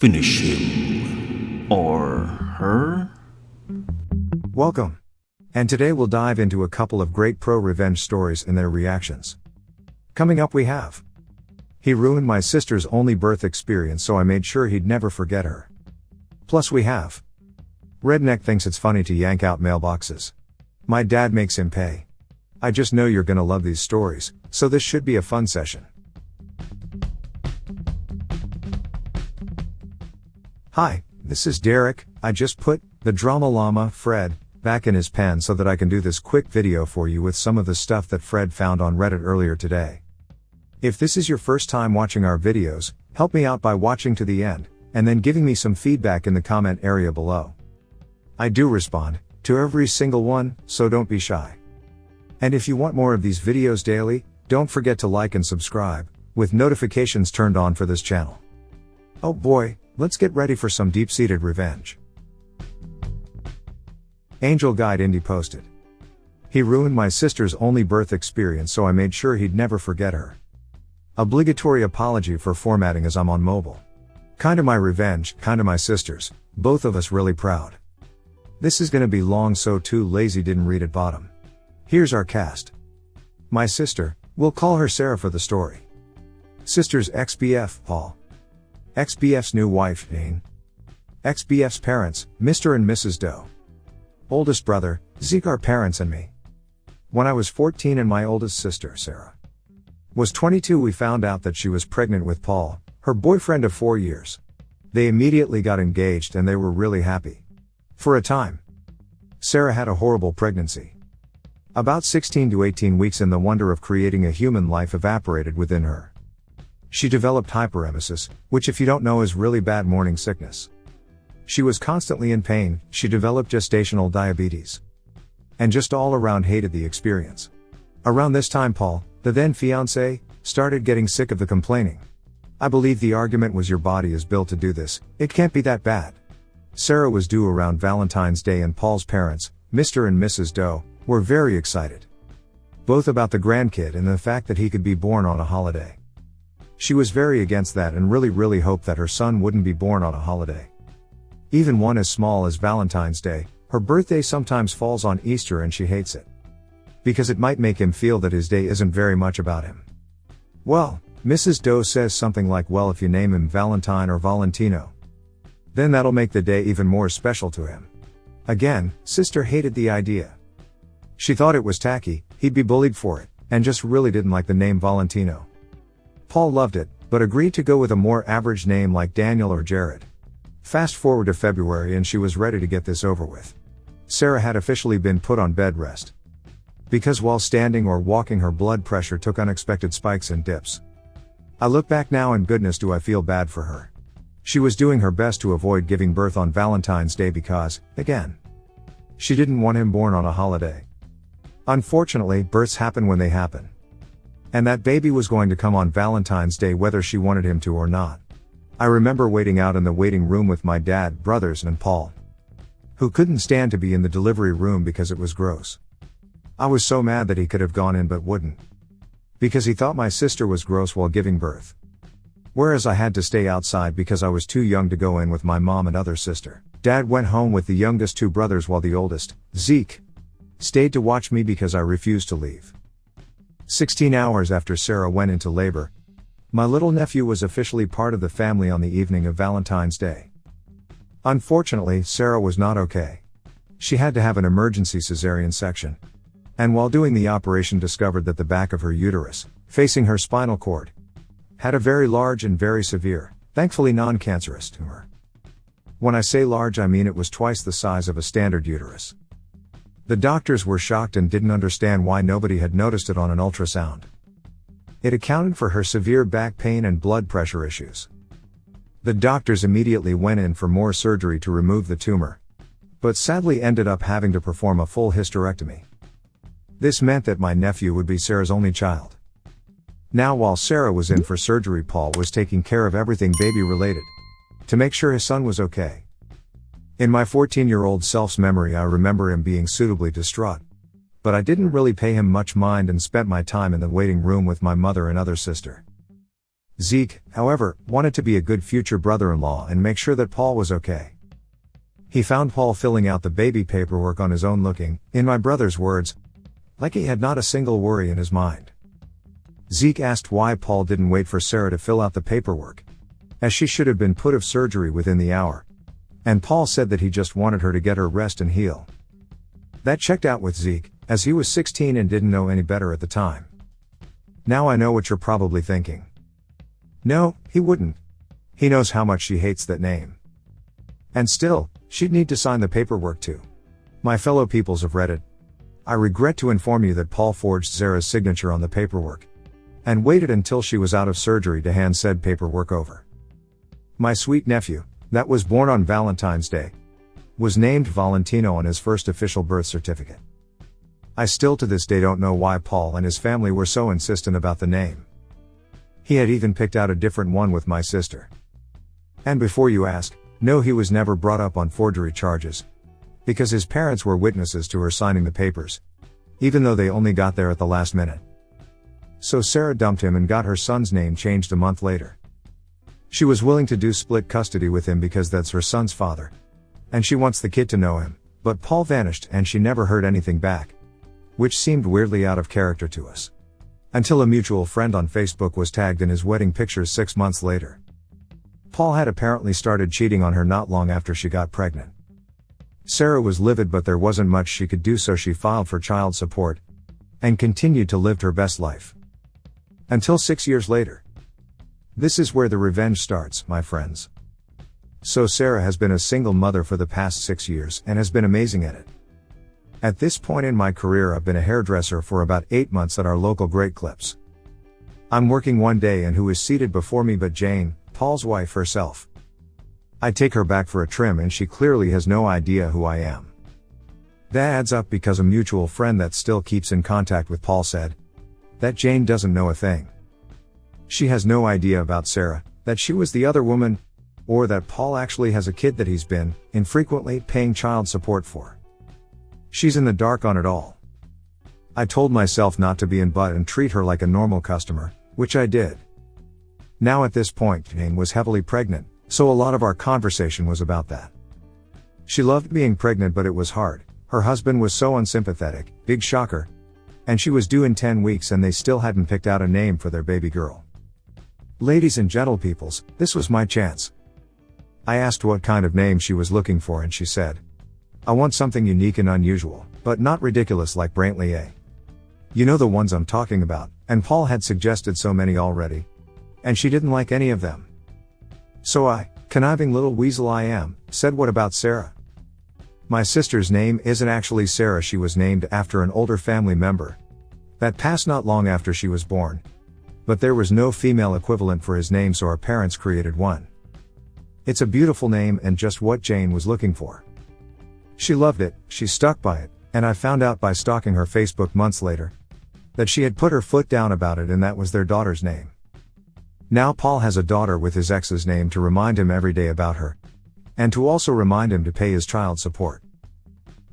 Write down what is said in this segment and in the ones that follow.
Finish him. Or her? Welcome. And today we'll dive into a couple of great ProRevenge stories and their reactions. Coming up we have: he ruined my sister's only birth experience, so I made sure he'd never forget her. Plus we have: redneck thinks it's funny to yank out mailboxes. My dad makes him pay. I just know you're gonna love these stories, so this should be a fun session. Hi, this is Derek. I just put the Drama Llama, Fred, back in his pen so that I can do this quick video for you with some of the stuff that Fred found on Reddit earlier today. If this is your first time watching our videos, help me out by watching to the end, and then giving me some feedback in the comment area below. I do respond to every single one, so don't be shy. And if you want more of these videos daily, don't forget to like and subscribe, with notifications turned on for this channel. Oh boy, let's get ready for some deep-seated revenge. Angel Guide Indie posted: he ruined my sister's only birth experience, so I made sure he'd never forget her. Obligatory apology for formatting as I'm on mobile. Kinda my revenge, kinda my sister's, both of us really proud. This is gonna be long, so too lazy didn't read at bottom. Here's our cast. My sister, we'll call her Sarah for the story. Sister's ex-BF, Paul. Ex-BF's new wife, Jane. Ex-BF's parents, Mr. and Mrs. Doe. Oldest brother, Zeke, our parents and me. When I was 14 and my oldest sister, Sarah, was 22, we found out that she was pregnant with Paul, her boyfriend of 4 years. They immediately got engaged and they were really happy. For a time. Sarah had a horrible pregnancy. About 16 to 18 weeks, and the wonder of creating a human life evaporated within her. She developed hyperemesis, which, if you don't know, is really bad morning sickness. She was constantly in pain. She developed gestational diabetes. And just all around hated the experience. Around this time, Paul, the then fiancé, started getting sick of the complaining. I believe the argument was, your body is built to do this, it can't be that bad. Sarah was due around Valentine's Day, and Paul's parents, Mr. and Mrs. Doe, were very excited. Both about the grandkid and the fact that he could be born on a holiday. She was very against that and really hoped that her son wouldn't be born on a holiday. Even one as small as Valentine's Day. Her birthday sometimes falls on Easter and she hates it. Because it might make him feel that his day isn't very much about him. Well, Mrs. Doe says something like, well, if you name him Valentine or Valentino, then that'll make the day even more special to him. Again, sister hated the idea. She thought it was tacky, he'd be bullied for it, and just really didn't like the name Valentino. Paul loved it, but agreed to go with a more average name like Daniel or Jared. Fast forward to February and she was ready to get this over with. Sarah had officially been put on bed rest. Because while standing or walking her blood pressure took unexpected spikes and dips. I look back now and goodness do I feel bad for her. She was doing her best to avoid giving birth on Valentine's Day because, again, she didn't want him born on a holiday. Unfortunately, births happen when they happen. And that baby was going to come on Valentine's Day whether she wanted him to or not. I remember waiting out in the waiting room with my dad, brothers, and Paul, who couldn't stand to be in the delivery room because it was gross. I was so mad that he could have gone in but wouldn't. Because he thought my sister was gross while giving birth. Whereas I had to stay outside because I was too young to go in with my mom and other sister. Dad went home with the youngest 2 brothers while the oldest, Zeke, stayed to watch me because I refused to leave. 16 hours after Sarah went into labor, my little nephew was officially part of the family on the evening of Valentine's Day. Unfortunately, Sarah was not okay. She had to have an emergency cesarean section. And while doing the operation discovered that the back of her uterus, facing her spinal cord, had a very large and very severe, thankfully non-cancerous tumor. When I say large, I mean it was twice the size of a standard uterus. The doctors were shocked and didn't understand why nobody had noticed it on an ultrasound. It accounted for her severe back pain and blood pressure issues. The doctors immediately went in for more surgery to remove the tumor, but sadly ended up having to perform a full hysterectomy. This meant that my nephew would be Sarah's only child. Now while Sarah was in for surgery, Paul was taking care of everything baby related, to make sure his son was okay. In my 14-year-old self's memory, I remember him being suitably distraught. But I didn't really pay him much mind and spent my time in the waiting room with my mother and other sister. Zeke, however, wanted to be a good future brother-in-law and make sure that Paul was okay. He found Paul filling out the baby paperwork on his own looking, in my brother's words, like he had not a single worry in his mind. Zeke asked why Paul didn't wait for Sarah to fill out the paperwork, as she should have been put of surgery within the hour. And Paul said that he just wanted her to get her rest and heal. That checked out with Zeke, as he was 16 and didn't know any better at the time. Now I know what you're probably thinking. No, he wouldn't. He knows how much she hates that name. And still, she'd need to sign the paperwork too. My fellow peoples of Reddit, I regret to inform you that Paul forged Sarah's signature on the paperwork, and waited until she was out of surgery to hand said paperwork over. My sweet nephew, that was born on Valentine's Day, was named Valentino on his first official birth certificate. I still to this day don't know why Paul and his family were so insistent about the name. He had even picked out a different one with my sister. And before you ask, no, he was never brought up on forgery charges, because his parents were witnesses to her signing the papers, even though they only got there at the last minute. So Sarah dumped him and got her son's name changed a month later. She was willing to do split custody with him because that's her son's father, and she wants the kid to know him, but Paul vanished and she never heard anything back, which seemed weirdly out of character to us. Until a mutual friend on Facebook was tagged in his wedding pictures 6 months later. Paul had apparently started cheating on her not long after she got pregnant. Sarah was livid, but there wasn't much she could do, so she filed for child support and continued to live her best life. Until 6 years later. This is where the revenge starts, my friends. So Sarah has been a single mother for the past 6 years and has been amazing at it. At this point in my career, I've been a hairdresser for about 8 months at our local Great Clips. I'm working one day, and who is seated before me but Jane, Paul's wife herself. I take her back for a trim and she clearly has no idea who I am. That adds up because a mutual friend that still keeps in contact with Paul said that Jane doesn't know a thing. She has no idea about Sarah, that she was the other woman, or that Paul actually has a kid that he's been, infrequently, paying child support for. She's in the dark on it all. I told myself not to be in butt and treat her like a normal customer, which I did. Now at this point, Jane was heavily pregnant, so a lot of our conversation was about that. She loved being pregnant, but it was hard. Her husband was so unsympathetic, big shocker. And she was due in 10 weeks and they still hadn't picked out a name for their baby girl. Ladies and gentle peoples, this was my chance. I asked what kind of name she was looking for and she said, I want something unique and unusual, but not ridiculous like Brantley A. You know the ones I'm talking about, and Paul had suggested so many already. And she didn't like any of them. So I, conniving little weasel I am, said, what about Sarah? My sister's name isn't actually Sarah, she was named after an older family member that passed not long after she was born. But there was no female equivalent for his name, so our parents created one. It's a beautiful name and just what Jane was looking for. She loved it, she stuck by it, and I found out by stalking her Facebook months later that she had put her foot down about it, and that was their daughter's name. Now Paul has a daughter with his ex's name to remind him every day about her, and to also remind him to pay his child support.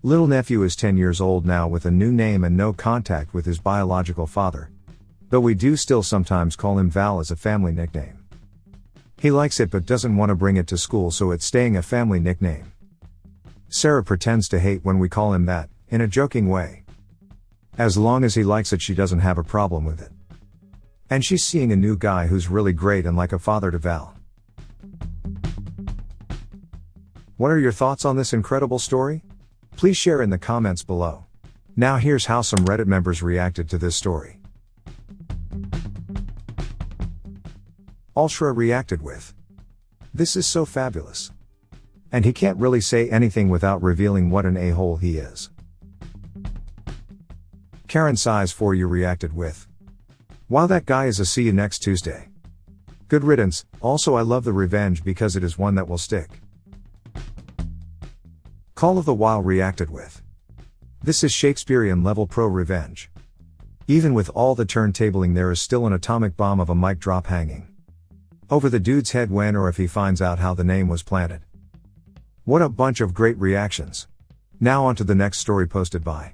Little nephew is 10 years old now with a new name and no contact with his biological father, though we do still sometimes call him Val as a family nickname. He likes it but doesn't want to bring it to school, so it's staying a family nickname. Sarah pretends to hate when we call him that, in a joking way. As long as he likes it, she doesn't have a problem with it. And she's seeing a new guy who's really great and like a father to Val. What are your thoughts on this incredible story? Please share in the comments below. Now here's how some Reddit members reacted to this story. Ultra reacted with, "This is so fabulous. And he can't really say anything without revealing what an a-hole he is." Karen Size for You reacted with, "Wow, that guy is a see you next Tuesday. Good riddance. Also I love the revenge because it is one that will stick." Call of the Wild reacted with, "This is Shakespearean level pro-revenge. Even with all the turntabling there is still an atomic bomb of a mic drop hanging over the dude's head when or if he finds out how the name was planted." What a bunch of great reactions. Now on to the next story posted by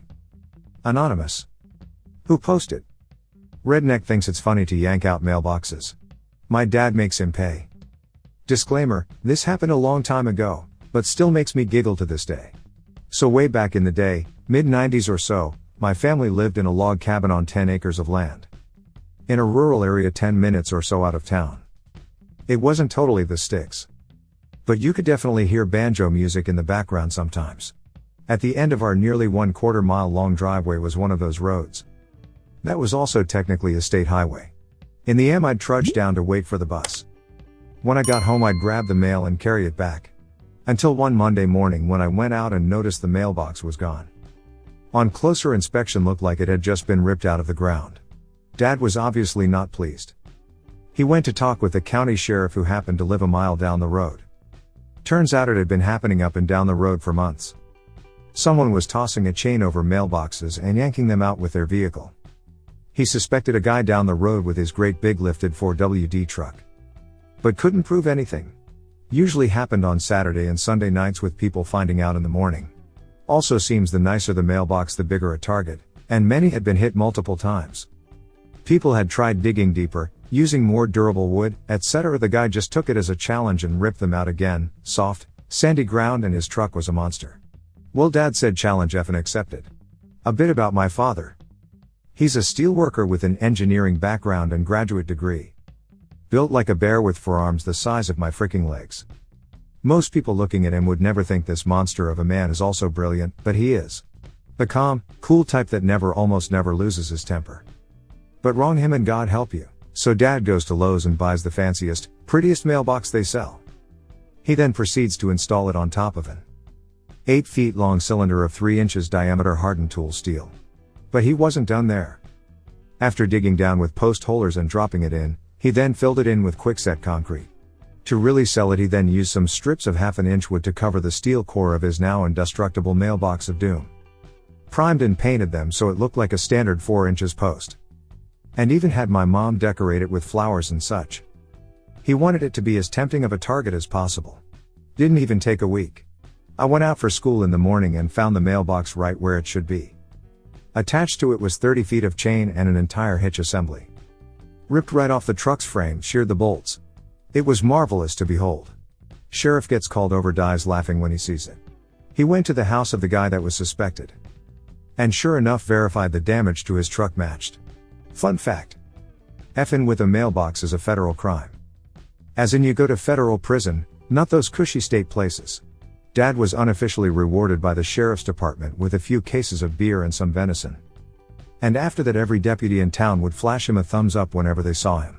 Anonymous. Who posted? Redneck thinks it's funny to yank out mailboxes. My dad makes him pay. Disclaimer, this happened a long time ago, but still makes me giggle to this day. So way back in the day, mid-90s or so, my family lived in a log cabin on 10 acres of land. In a rural area 10 minutes or so out of town. It wasn't totally the sticks. But you could definitely hear banjo music in the background sometimes. At the end of our nearly 1/4 mile long driveway was one of those roads. That was also technically a state highway. In the end I'd trudge down to wait for the bus. When I got home I'd grab the mail and carry it back. Until one Monday morning when I went out and noticed the mailbox was gone. On closer inspection looked like it had just been ripped out of the ground. Dad was obviously not pleased. He went to talk with the county sheriff who happened to live a mile down the road. Turns out it had been happening up and down the road for months. Someone was tossing a chain over mailboxes and yanking them out with their vehicle. He suspected a guy down the road with his great big lifted 4WD truck. But couldn't prove anything. Usually happened on Saturday and Sunday nights with people finding out in the morning. Also seems the nicer the mailbox the bigger a target, and many had been hit multiple times. People had tried digging deeper, using more durable wood, etc. The guy just took it as a challenge and ripped them out again, soft, sandy ground, and his truck was a monster. Well, Dad said challenge effing accepted. A bit about my father. He's a steelworker with an engineering background and graduate degree. Built like a bear with forearms the size of my freaking legs. Most people looking at him would never think this monster of a man is also brilliant, but he is. The calm, cool type that almost never loses his temper. But wrong him and God help you. So Dad goes to Lowe's and buys the fanciest, prettiest mailbox they sell. He then proceeds to install it on top of an 8 feet long cylinder of 3 inches diameter hardened tool steel. But he wasn't done there. After digging down with post holers and dropping it in, he then filled it in with quickset concrete. To really sell it he then used some strips of 1/2 inch wood to cover the steel core of his now indestructible mailbox of doom. Primed and painted them so it looked like a standard 4 inches post. And even had my mom decorate it with flowers and such. He wanted it to be as tempting of a target as possible. Didn't even take a week. I went out for school in the morning and found the mailbox right where it should be. Attached to it was 30 feet of chain and an entire hitch assembly. Ripped right off the truck's frame, sheared the bolts. It was marvelous to behold. Sheriff gets called over, dies laughing when he sees it. He went to the house of the guy that was suspected. And sure enough verified the damage to his truck matched. Fun fact. Effing with a mailbox is a federal crime. As in you go to federal prison, not those cushy state places. Dad was unofficially rewarded by the sheriff's department with a few cases of beer and some venison. And after that every deputy in town would flash him a thumbs up whenever they saw him.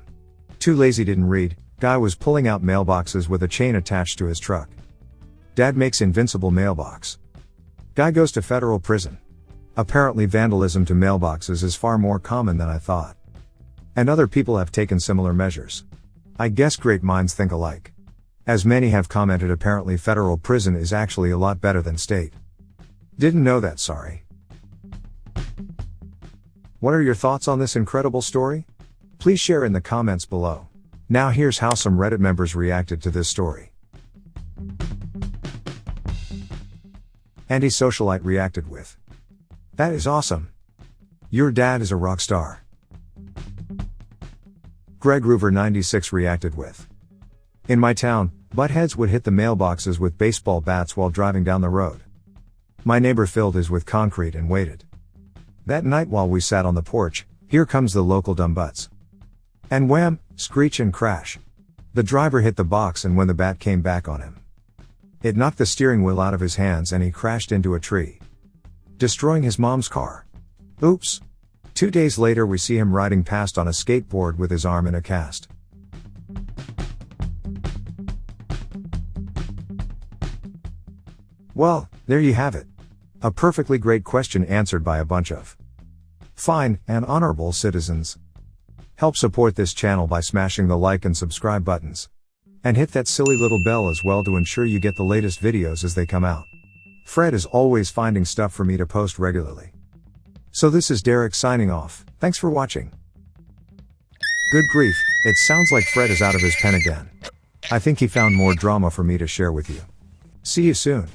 Too lazy didn't read, guy was pulling out mailboxes with a chain attached to his truck. Dad makes invincible mailbox. Guy goes to federal prison. Apparently vandalism to mailboxes is far more common than I thought. And other people have taken similar measures. I guess great minds think alike. As many have commented, apparently federal prison is actually a lot better than state. Didn't know that, sorry. What are your thoughts on this incredible story? Please share in the comments below. Now here's how some Reddit members reacted to this story. Anti-socialite reacted with, "That is awesome. Your dad is a rock star." Greg Roover 96 reacted with, "In my town, buttheads would hit the mailboxes with baseball bats while driving down the road. My neighbor filled his with concrete and waited. That night while we sat on the porch, here comes the local dumb butts. And wham, screech and crash. The driver hit the box, and when the bat came back on him, it knocked the steering wheel out of his hands and he crashed into a tree, destroying his mom's car. Oops. 2 days later we see him riding past on a skateboard with his arm in a cast." Well, there you have it. A perfectly great question answered by a bunch of fine and honorable citizens. Help support this channel by smashing the like and subscribe buttons. And hit that silly little bell as well to ensure you get the latest videos as they come out. Fred is always finding stuff for me to post regularly. So this is Derek signing off. Thanks for watching. Good grief, it sounds like Fred is out of his pen again. I think he found more drama for me to share with you. See you soon.